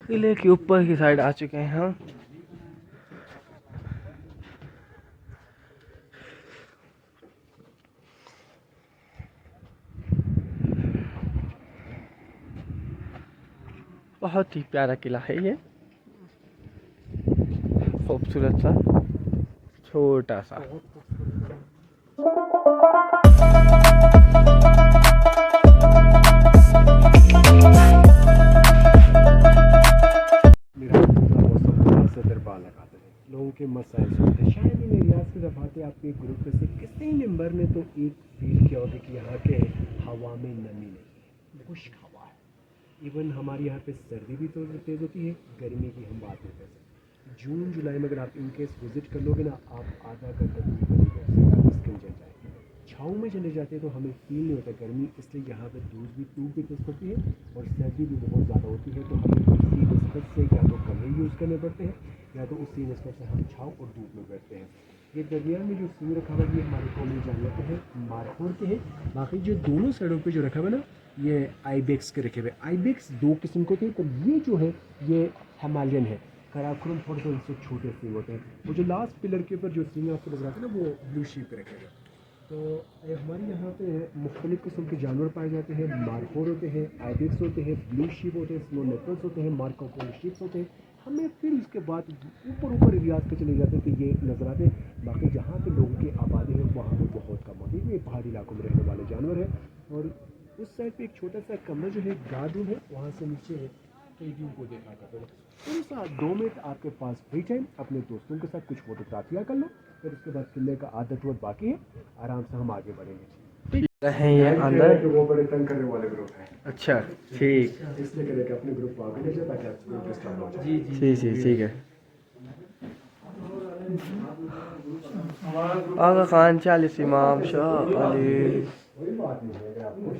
किले के ऊपर की साइड आ चुके हैं हम। बहुत ही प्यारा किला है ये, खूबसूरत सा, छोटा सा। लोगों के मसाइल सुनते हैं। शायद इन एरियाज़ की दफाते आपके ग्रुप में से किसी मेंबर ने तो एक फील किया होगा कि यहाँ के हवा में नमी नहीं है, खुश्क हवा है। इवन हमारे यहाँ पे सर्दी भी तो तेज़ होती है, गर्मी की हम बात नहीं कर सकते। जून जुलाई में अगर आप इनकेस विज़िट कर लोगे ना, आप आधा घंटा धूप में नहीं बैठ सकते, स्किन जल जाएगी। छाँव में चले जाते हैं तो हमें फील नहीं होता गर्मी, इसलिए यहाँ पे धूप भी तेज़ पड़ती है और सर्दी भी बहुत ज़्यादा होती है। तो हमें उसी नस्बत से या तो कमरे यूज़ करने पड़ते हैं या तो उसी नस्बत से हम छाँव और धूप में बैठते हैं। ये दरमियान में जो सीन रखा हुआ है ये हमारे कौमी जानवर के हैं, मारखोर के हैं। बाकी जो दोनों साइडों पे जो रखा हुआ है ना, ये आईबेक्स के रखे हुए। आईबेक्स दो किस्म के होते हैं, तो ये जो है ये हिमालयन है। कराकुरम थोड़े से उनसे छोटे सींग होते हैं। वो जो लास्ट पिलर के ऊपर जो सींग आपको नजर आते हैं ना, वो ब्लू शीप के रखे हुए। तो हमारे यहाँ पे मुख्तलिफ़ किस्म के जानवर पाए जाते हैं। मारखोर होते हैं, आइबिक्स होते हैं, ब्लू शीप होते हैं, स्नो लेपर्ड्स होते हैं, मार्कोकोन शीप्स होते हैं। हमें फिर उसके बाद ऊपर एरियाज़ पे चले जाते हैं तो ये नज़र आते हैं। बाकी जहाँ पे लोगों की आबादी है वहाँ पे बहुत कम होती है। ये पहाड़ी इलाकों में रहने वाले जानवर हैं। और उस साइड पे एक छोटा सा कमरा जो है गार्ड रूम है, वहाँ से नीचे व्यू को देखा करते हैं। थोड़ा सा 2 मिनट आपके पास फ्री टाइम, अपने दोस्तों के साथ कुछ फोटोग्राफियाँ कर लो, फिर उसके बाद किले का आधा टूर बाकी है, आराम से हम आगे बढ़ेंगे। हैं ये अंदर। वो बड़े तंग करने वाले ग्रुप हैं। अच्छा ठीक, इसलिए करें कि अपने ग्रुप को आगे ले जाए ताकि आपको डिस्टर्ब हो जाए। जी ठीक है। आगा खान 40 इमाम शाह अली। कोई बात नहीं है, अगर आपको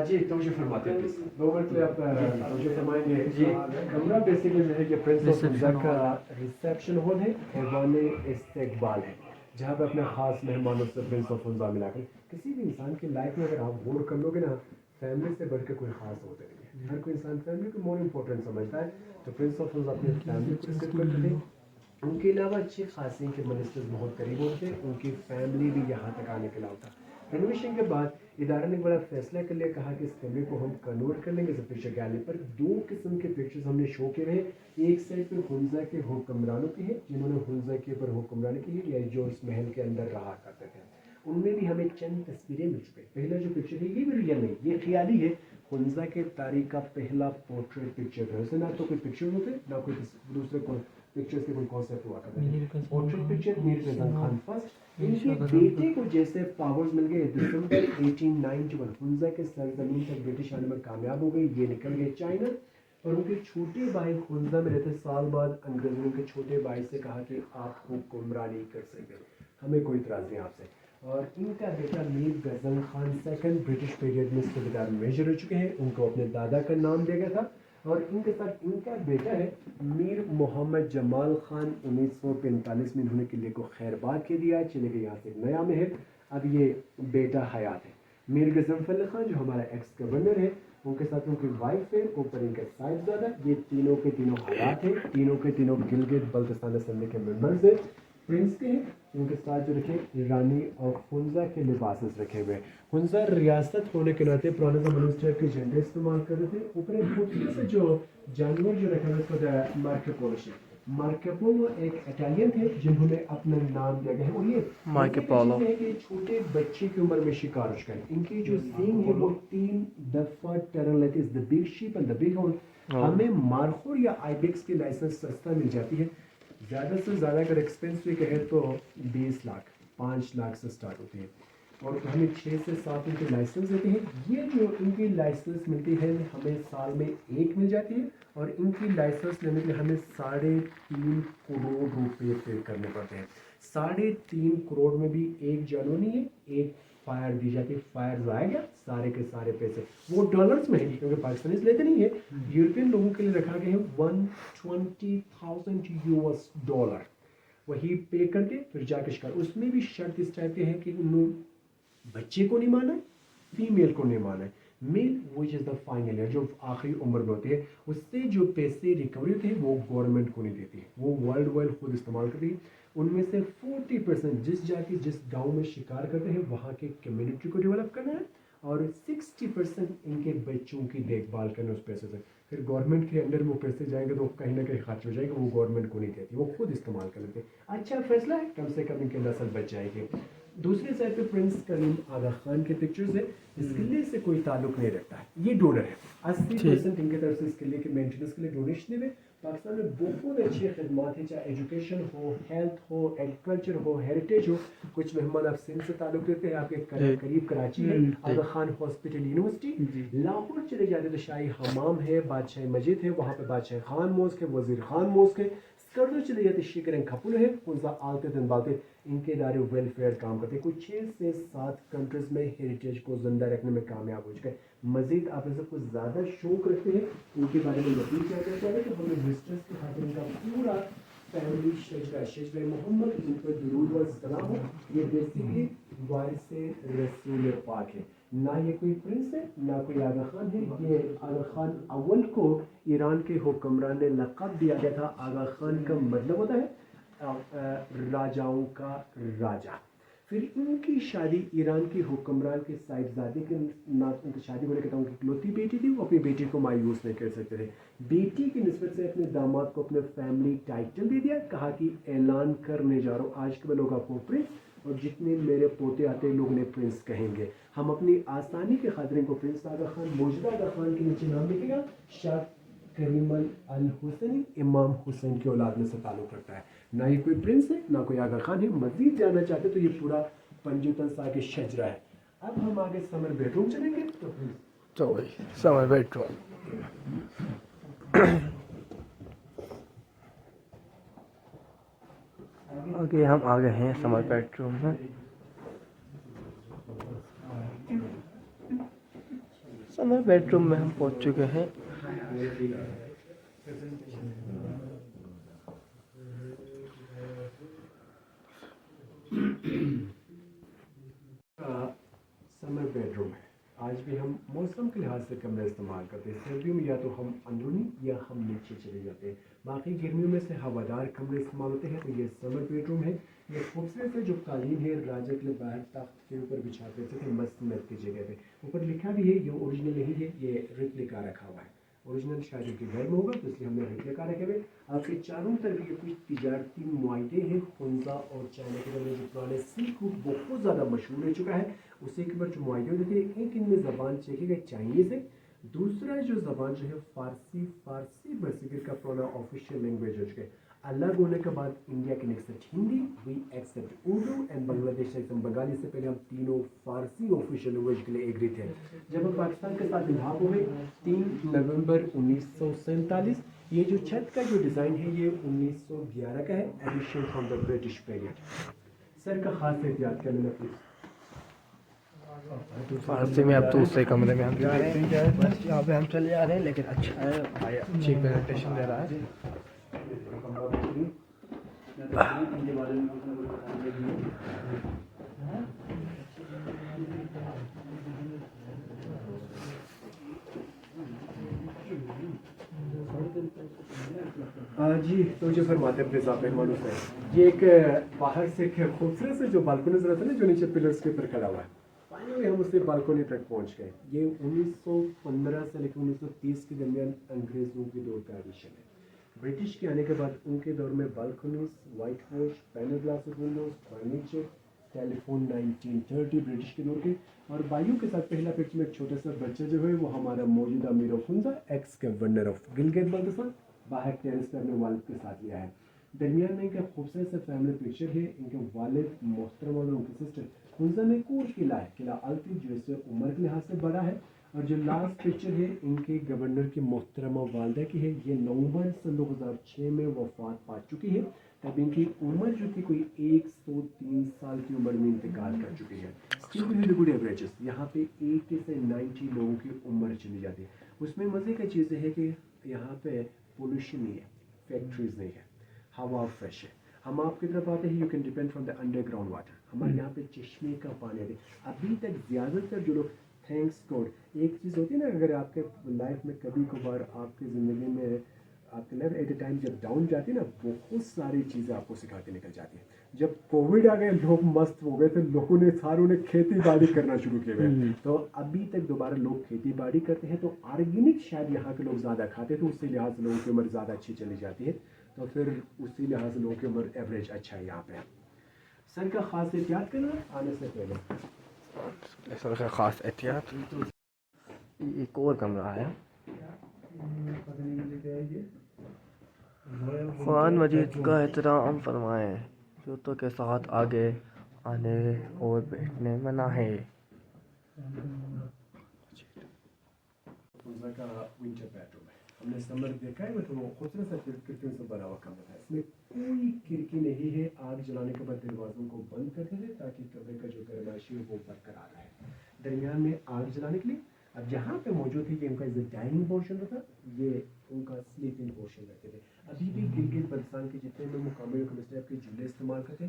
जी तोजे फरमाते हैं प्लीज। 2 मिनट के लिए आप तोजे फरमाएंगे जी। कमरा बेसिकली जो है कि प्रिंस ऑफ हुंजा का रिसेप्शन हॉल है, ऐवान इस्तकबाल है, जहाँ पे अपने खास मेहमानों से प्रिंस ऑफ हुंजा मिला कर। किसी भी इंसान की लाइफ में अगर आप गौर कर लोगे ना, फैमिली से बढ़ के कोई खास होता नहीं है। हर कोई इंसान फैमिली को मोर इम्पोर्टेंट समझता है। तो प्रिंस ऑफ हुंजा अपनी फैमिली को रिस्पेक्ट करते थे। उनके अलावा अच्छे खासे के मिनिस्टर्स बहुत करीब होते, उनकी फैमिली भी यहाँ तक आने के अलावा था। रेनोवेशन के बाद इदारे ने बड़ा फैसला कर लिया, कहा कि इस कमरे को हम कन्वर्ट कर लेंगे पिक्चर गैलरी पर। 2 किस्म के पिक्चर्स हमने शो किए हैं। एक साइड पे हुंजा के हुक्मरानों की है, जिन्होंने हुंजा के ऊपर हुक्मरानी की है या जो इस महल के अंदर रहा करते थे, उनमें भी हमें चंद तस्वीरें मिल चुकी। पहला जो पिक्चर है ये भी रियल नहीं, ये ख्याली है। हुंजा के तारीख का पहला पोर्ट्रेट पिक्चर है। वैसे ना तो कोई पिक्चर होते ना कोई दूसरे को पिक्चर्स के कोई कॉन्सेप्ट हुआ करते थे। Portrait picture Mir Gajan Khan first, इनके बेटे को जैसे पावर्स मिल गए दिसंबर 1891 हुंजा के सरजमीन तक ब्रिटिश आने में कामयाब हो गई। ये निकल गए चाइना, और उनके छोटे भाई हुंजा में रहते साल बाद अंग्रेजों ने उनके छोटे भाई से कहा कि आप हुक्मरानी कर सकते, हमें कोई इतराज़ नहीं आपसे। और इनका बेटा Mir Gajan Khan second British period में सूबेदार मेजर रह चुके हैं। उनको अपने दादा का नाम दिया गया था। और इनके साथ इनका बेटा है मीर मोहम्मद जमाल खान। 1945 में इन्होंने किले को खैरबाद के दिया, चले गए यहाँ से एक नया महल। अब ये बेटा हयात है। मीर गजनफर खान जो हमारा एक्स गवर्नर है, उनके साथ उनकी वाइफ है, ऊपर इनके साहिबजादा। ये तीनों के तीनों हयात हैं, तीनों के तीनों गिलगित बल्तिस्तान असेंबली के मेंबर्स हैं, प्रिंस के हैं। उनके साथ जो रखे रानी और हुंजा के लिबासेस रखे हुए। हुंजा रियासत होने के नाते पुराने ज़माने से के झंडे इस्तेमाल कर रहे थे। ऊपर एक खूबसूरत से जो जानवर जो रखा हुआ उसको मार्कोपोलो है। मार्कोपोलो एक इटालियन थे जिन्होंने अपना नाम दिया गया है। और ये मार्कोपोलो है कि छोटे बच्चे की उम्र में शिकार हो चुका है। इनकी जो सींग है वो 3 दफा टर्न लेती है, the big sheep and the big hole. हमें मारखोर या आइबेक्स की लाइसेंस सस्ता मिल जाती है। ज़्यादा से ज़्यादा अगर एक्सपेंसिव कहे तो 20 लाख 5 लाख से स्टार्ट होती है। और हमें 6 से 7 इनके लाइसेंस देते हैं। ये जो इनकी लाइसेंस मिलती है हमें साल में 1 मिल जाती है। और इनकी लाइसेंस लेने के लिए हमें 3.5 करोड़ रुपए पे करने पड़ते हैं। 3.5 करोड़ में भी एक जानवर नहीं है, एक फायर दी जाती है। फायर जाएगा सारे के सारे पैसे वो डॉलर्स में है, क्योंकि पाकिस्तानी लेते नहीं है। यूरोपियन लोगों के लिए रखा गया है $120,000 वही पे करके फिर जाके शिकार। उसमें भी शर्त इस टाइप के है कि उन्होंने बच्चे को नहीं माना है, फीमेल को नहीं माना है। میل وچ از دا فائنل ایئر جو آخری عمر میں ہوتی ہے اس سے جو پیسے ریکوری ہوتے ہیں وہ گورنمنٹ کو نہیں دیتی, وہ ورلڈ وائڈ خود استعمال کرتی ہے. ان میں سے 40% جس گاؤں میں شکار کرتے ہیں وہاں کے کمیونٹی کو ڈیولپ کرنا ہے, اور 60% ان کے بچوں کی دیکھ بھال کرنا اس پیسے سے. پھر گورنمنٹ کے انڈر وہ پیسے جائیں گے تو کہیں نہ کہیں خرچ ہو جائے گا, وہ گورنمنٹ کو نہیں دیتی, وہ خود استعمال کر لیتے. اچھا فیصلہ ہے, کم سے کم ان کے نسل بچ جائے گی. دوسری سائڈ پہ پرنس کریم آغا خان کے پکچرز ہیں, اس قلعے سے کوئی تعلق نہیں رکھتا ہے, یہ ڈونر ہے. 80% ان کی طرف سے اس قلعے کے مینٹیننس کے لیے ڈونیشن ہے. پاکستان میں بہت اچھی خدمات ہیں, چاہے ایجوکیشن ہو, ہیلتھ ہو, ایگریکلچر ہو, ہیریٹیج ہو. کچھ مہمان آپ سندھ سے تعلق دیتے ہیں, آپ کے قریب کراچی ہے آغا خان ہاسپٹل یونیورسٹی. لاہور چلے جاتے تو شاہی حمام ہے, بادشاہی مسجد ہے, وہاں پہ بادشاہ خان موسک ہے, وزیر خان موسک ہے. اسکردو چلے جاتے شکرن کھپل ہے, کنزا آلتے دن بالتے. ان کے ادارے ویلفیئر کام کرتے ہیں, کوئی 6 سے 7 کنٹریز میں ہیریٹیج کو زندہ رکھنے میں کامیاب ہو چکے ہیں. مزید آپ سب کو زیادہ شوق رکھتے ہیں ان کے بارے میں یقین کیا کرتا ہے کہ ہمیں وزٹرس کے خاطر ان کا پورا فیملی شجرہ محمد ان پر درود و سلام ہو. یہ بیسیکلی وارث رسول پاک ہے, نہ یہ کوئی پرنس ہے نہ کوئی آغا خان ہے. یہ آغا خان اول کو ایران کے حکمران نے لقب دیا گیا تھا. آغا خان کا مطلب ہوتا ہے راجاؤں کا راجا. پھر ان کی شادی ایران کے حکمران کے صاحبزادے کے ان کی شادی ہونے کے بعد ان کی اکلوتی بیٹی تھی, وہ اپنی بیٹی کو مایوس نہیں کر سکتے تھے. بیٹی کی نسبت سے اپنے داماد کو اپنے فیملی ٹائٹل دے دیا, کہا کہ اعلان کرنے جا رہا ہوں آج کے لوگ آپ کو پرنس, اور جتنے میرے پوتے آتے لوگ انہیں پرنس کہیں گے. ہم اپنی آسانی کے خاطر ان کو پرنس آغا خان, موجودہ آغا خان کے نیچے نام لکھے گا شاہ کریم الحسنی, امام حسین کی اولاد میں سے تعلق رکھتا ہے. نہ یہ کوئی پرنس ہے نہ کوئی آغا خان ہے. مزید جاننا چاہتے تو یہ پورا 55 سال کے شجرہ ہے. اب ہم آگے سمر بیڈ روم چلیں گے تو تو وہی سمر بیڈ روم. اوکے ہم آ گئے ہیں سمر بیڈ روم میں. سمر بیڈ روم میں ہم پہنچ چکے ہیں. سمر بیڈ روم ہے. آج بھی ہم موسم کے لحاظ سے کمرے استعمال کرتے ہیں. سردیوں میں یا تو ہم اندرونی یا ہم نیچے چلے جاتے ہیں. باقی گرمیوں میں سے ہوادار کمرے استعمال ہوتے ہیں. تو یہ سمر بیڈ روم ہے. یہ خوبصورت ہے, جو قالین ہے راجا کے لیے باہر تخت کے اوپر بچھاتے تھے مست کی جگہ پہ. اوپر لکھا بھی ہے, یہ اوریجنل نہیں ہے, یہ ریپلیکا رکھا ہوا ہے. اوریجنل شاید ان کے گھر میں ہوگا تو اس لیے ہم نے ریپلیکا رکھے ہوئے. آپ کے چاروں طرف یہ کچھ تجارتی معاہدے ہیں خنزا اور چائنا کے درمیان. جو پرانے سلک روٹ بہت زیادہ مشہور ہو چکا ہے, اسی کے اوپر جو معاہدے ہوتے ہیں, ایک ان میں زبان چیکے گئے چائنیز ہے, دوسرا جو زبان جو ہے فارسی برصغیر کا پرانا آفیشیل لینگویج ہو چکا ہے. الگ ہونے کے بعد India can accept Hindi, we accept Urdu and Bangladesh accept Bengali. سے پہلے ہم تینوں فارسی آفیشیل لینگویج کے لیے ایگری تھے. جب ہم پاکستان کے ساتھ الحاق ہوئے 3 نومبر 1947, یہ جو چھت کا جو ڈیزائن ہے یہ 1911 کا ہے, edition from the British period. سر کا خاص احتیاط کرنے میں پلیز. فارسی میں اب دوسرے کمرے میں ہم جا رہے ہیں. بس یہاں پہ ہم چلے جا رہے ہیں, لیکن اچھا ہے بھائی, اچھی پریزنٹیشن دے رہا ہے. جی تو جو فرماتے ہیں پلیز آپ مہمانوں سے, یہ ایک باہر سے ایک خوبصورت سے جو بالکنی نظر آتا ہے نا, جو نیچے پلرس کے اوپر کھڑا ہوا ہے. فائنلی ہم اس سے بالکنی تک پہنچ گئے. یہ 1915 سے لے کے 1930 کے درمیان انگریزوں کے دور کا ایڈیشن ہے. برٹش کے آنے کے بعد ان کے دور میں balconies, white wash, panel glass windows, furniture, telephone 1930 British کے دور کے. اور بائیوں کے ساتھ پہلا پکچر میں ایک چھوٹا سا بچہ جو ہے وہ ہمارا موجودہ امیر of Hunza, ex governor of Gilgit Baltistan, باہر ٹیرس پہ اپنے والد کے ساتھ لیا ہے. درمیان میں ان کا خوبصورت سا فیملی پکچر ہے. ان کے والد محترم اور ان کی سسٹر. خنزا میں ایک اور قلعہ ہے, قلعہ التی, جو اس سے عمر کے لحاظ سے بڑا ہے. اور جو لاسٹ پکچر ہے ان کے گورنر کی محترمہ والدہ کی ہے. یہ نومبر سن 2006 میں وفات پا چکی ہے. تب ان کی عمر جو تھی کوئی 103 سال کی عمر میں انتقال کر چکی ہے. گڈ ایوریجز یہاں پہ 80 سے 90 لوگوں کی عمر چلی جاتی ہے. اس میں مزے کا چیز ہے کہ یہاں پہ پولوشن نہیں ہے, فیکٹریز نہیں ہے, ہوا فریش ہے. ہم آپ کی طرف آتے ہیں, you can depend from the under ground water. ہمارے یہاں پہ چشمے کا پانی آتے. ابھی تک زیادہ تر جو لوگ थैंक्स गॉड। एक चीज़ होती है ना, अगर आपके लाइफ में कभी कभार आपकी ज़िंदगी में आपकी लाइफ एट ए टाइम जब डाउन जाती है ना, बहुत सारी चीज़ें आपको सिखा के निकल जाती है। जब कोविड आ गया लोग मस्त हो गए थे, लोगों ने सारों ने खेती बाड़ी करना शुरू किया हुए, तो अभी तक दोबारा लोग खेती बाड़ी करते हैं। तो ऑर्गेनिक शायद यहाँ के लोग ज़्यादा खाते हैं, तो उससे लिहाज से लोगों की उम्र ज़्यादा अच्छी चली जाती है। तो फिर उसी लिहाज से लोगों की उम्र एवरेज अच्छा है यहाँ पे। सर का खास एहतियात करना आने से पहले। सर का खास एहतियात। एक और कमरा है। कुरान मजीद का एहतराम फरमाएं, जूतों के साथ आगे आने और बैठने मना है। का विंटर बेडरूम है, हमने समर देखा है, तो वो खूबसूरत सा खिड़कियों से बना हुआ कमरा है। इसमें कोई खिड़की नहीं है। आग जलाने के बाद दरवाजों को बंद करते थे ताकि कमरे का जो गर्माइशी है वो बरकरार रहे। दरमियान में आग जलाने के लिए अब जहाँ पे मौजूद है ये उनका जो डाइनिंग पोर्शन था, ये उनका स्लीपिंग पोर्शन रहते थे। अभी भी गिलगित बल्तिस्तान के जितने में मुकामी के झूले इस्तेमाल करते,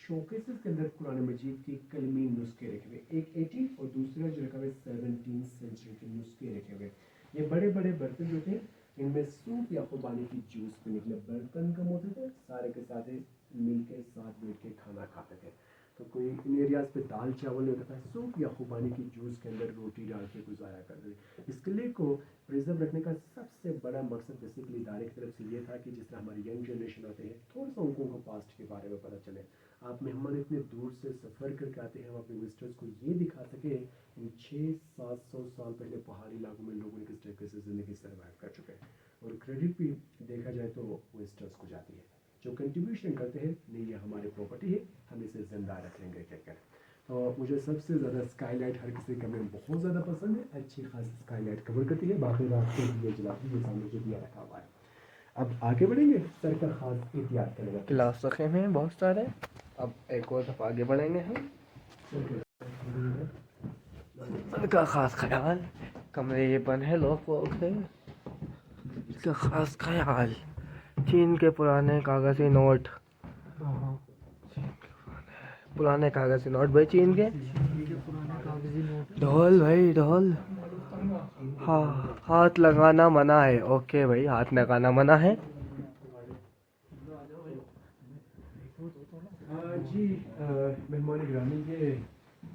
शोकेसेस के अंदर कुरान मजीद के कलमी नुस्खे रखे हुए, एक 18 और दूसरा जो रखा हुआ 17वीं सेंचुरी के नुस्खे रखे हुए। ये बड़े बड़े बर्तन जो थे, इनमें सूप या खुबानी की जूस पीने के लिए बर्तन कम होते थे। सारे के सारे मिल के साथ बैठ के खाना खाते थे। तो कोई इन एरियाज पे दाल चावल नहीं होता था, सूप या खुबानी की जूस के अंदर रोटी डाल के गुजारा करते थे। इस किले को प्रिजर्व रखने का सबसे बड़ा मकसद बेसिकली इदारे की तरफ से ये था कि जिस तरह हमारी यंग जनरेशन होते हैं, थोड़ा सा उनको पास्ट के बारे में पता चले। आप मेहमान इतने दूर से सफ़र करके आते हैं, हम अपने विजिटर्स को ये दिखा सके इन 600-700 साल पहले पहाड़ी इलाकों में लोगों ने किस तरीके से ज़िंदगी सर्वाइव कर चुके हैं। और क्रेडिट भी देखा जाए तो विजिटर्स को जाती है, जो कंट्रीब्यूशन करते हैं, नहीं ये हमारी प्रॉपर्टी है, हम इसे ज़िंदा रख लेंगे कहकर। तो मुझे सबसे ज़्यादा स्काईलाइट हर किसी कमरे में बहुत ज़्यादा पसंद है। अच्छी खासी स्काईलाइट कवर करती है, बाकी रात को दिए जलाती है, सामने जो दिया रखा हुआ है। अब आगे बढ़ेंगे, सर का खास एहतियात करेगा। गिलास रखे हुए हैं बहुत सारे। अब एक और दफ़ा आगे बढ़ेंगे हम। सर का खास ख्याल, कमरे ये बंद है, लॉक वॉक है। इसका खास ख्याल, चीन के पुराने कागज़ी नोट, पुराने कागज़ी नोट भाई, चीन के ढोल भाई, ढोल। हाँ, हाथ लगाना मना है। ओके भाई, हाथ लगाना मना है। जी मेहमान गिरामी, ये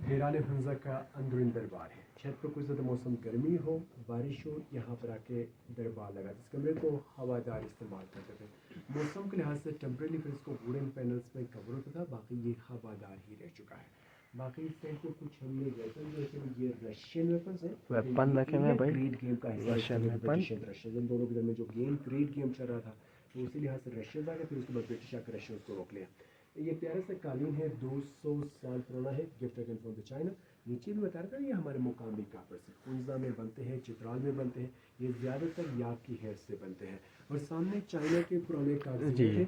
हैरान हंजा का अंदरूनी दरबार है। छत पर कुछ ज़्यादा मौसम गर्मी हो, बारिश हो, यहाँ पर आके दरबार लगा। इस कमरे को हवादार इस्तेमाल करते थे। मौसम के लिहाज से टेम्परेरी फिर इसको वुडन पैनल्स में कवर होता था, बाकी ये हवादार ही रह चुका है। बाकी इस साइड पे कुछ हमने वेपन रखे हैं, ये रशियन वेपन्स हैं। वेपन रखे हुए भाई, क्रीड गेम का हिस्सा, रशियन वेपन। रशियन दोनों के दरमियान जो गेम क्रीड गेम चल रहा था, तो उसी लिहाज से रशियन आ गया, फिर उसके बाद ब्रिटिश आकर रशियन को रोक लिया। ये प्यारा सा कालीन है, 200 साल पुराना है, gift again from the China. नीचे भी बता रहा था, ये हमारे मुकामी कापर से कुंजा में बनते हैं, चित्राल में बनते हैं। ये ज़्यादातर याक की हेयर से बनते हैं। और सामने चाइना के पुराने कागज थे।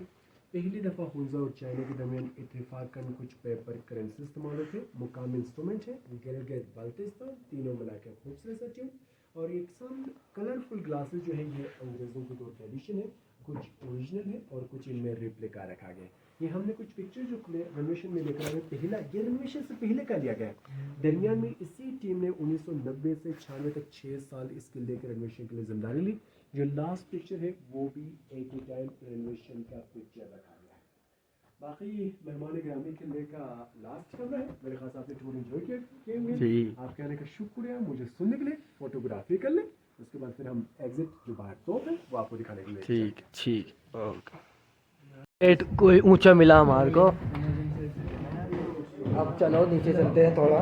पहली दफ़ा हुंजा और चाइना के दरमियान इत्तेफाकन कुछ पेपर करेंसी इस्तेमाल होते। मुकामी इंस्ट्रूमेंट है, गिलगित बाल्टिस्तान, तीनों मिलाकर खूबसूरत सा ट्यून। और एक सामने कलरफुल ग्लासेस जो है, ये अंग्रेज़ों के दौर की एडिशन है, कुछ ओरिजिनल है और कुछ इनमें रिप्लिका रखा गया। ये हमने कुछ पिक्चर जो रेनोवेशन में लेकर आए, पहला ये रेनोवेशन से पहले का लिया गया है। दरमियान में इसी टीम ने 1990 से 96 तक 6 साल इस किले के रेनोवेशन के लिए जिम्मेदारी ली। जो लास्ट पिक्चर है वो भी एक ही टाइम रेनोवेशन का पिक्चर रखा गया है। बाकी मेहमान ग्रामी किले का लास्ट कमरा है। मेरे ख्याल से आपने टूर एंजॉय किए होंगे। आप कहने का शुक्रिया मुझे सुनने के लिए। फोटोग्राफी कर लें, उसके बाद फिर हम एग्जिट जो बाहर तोप है वो आपको दिखाने के लिए। ठीक ठीक, ओके। कोई ऊंचा मिला हमारे को। अब चलो नीचे चलते हैं थोड़ा।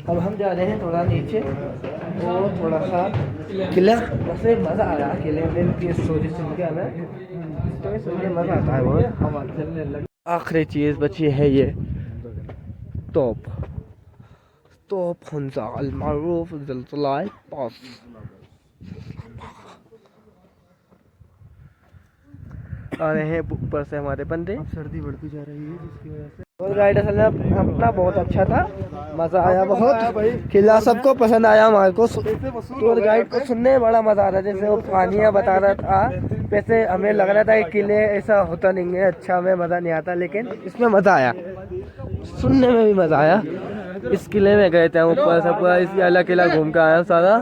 अब हम जा रहे हैं थोड़ा नीचे और थोड़ा सा किला। वैसे मज़ा आ रहा है किले में, की स्टोरी सुन के हमें स्टोरी सुन के मज़ा आता है बहुत। हवा चलने लगी। आखिरी चीज़ बची है ये तोप हुंजा अल-मारूफ ज़िलज़िला पास। आ रहे हैं ऊपर से हमारे बंदे। सर्दी बढ़ती जा रही है जिसकी वजह से। और गाइड असल में अपना बहुत अच्छा था, मज़ा आया बहुत। किला सबको पसंद आया हमारे को। टूर गाइड को सुनने में बड़ा मज़ा आ रहा है, जैसे वो कहानियाँ बता रहा था। वैसे हमें लग रहा था कि किले ऐसा होता नहीं है, अच्छा हमें मज़ा नहीं आता, लेकिन इसमें मज़ा आया। सुनने में भी मज़ा आया। इस किले में गए थे हम ऊपर से, पूरा इस वाला किला घूम के आए हम सारा,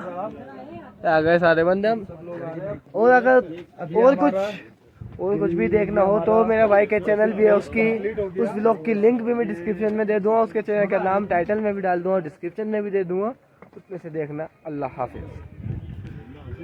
आ गए सारे बंदे हम। और अगर और कुछ भी देखना हो तो मेरा भाई के चैनल भी है, उस ब्लॉग की लिंक भी मैं डिस्क्रिप्शन में दे दूंगा, उसके चैनल का नाम टाइटल में भी डाल दूंगा, डिस्क्रिप्शन में भी दे दूंगा, उसमें से देखना। अल्लाह हाफिज़।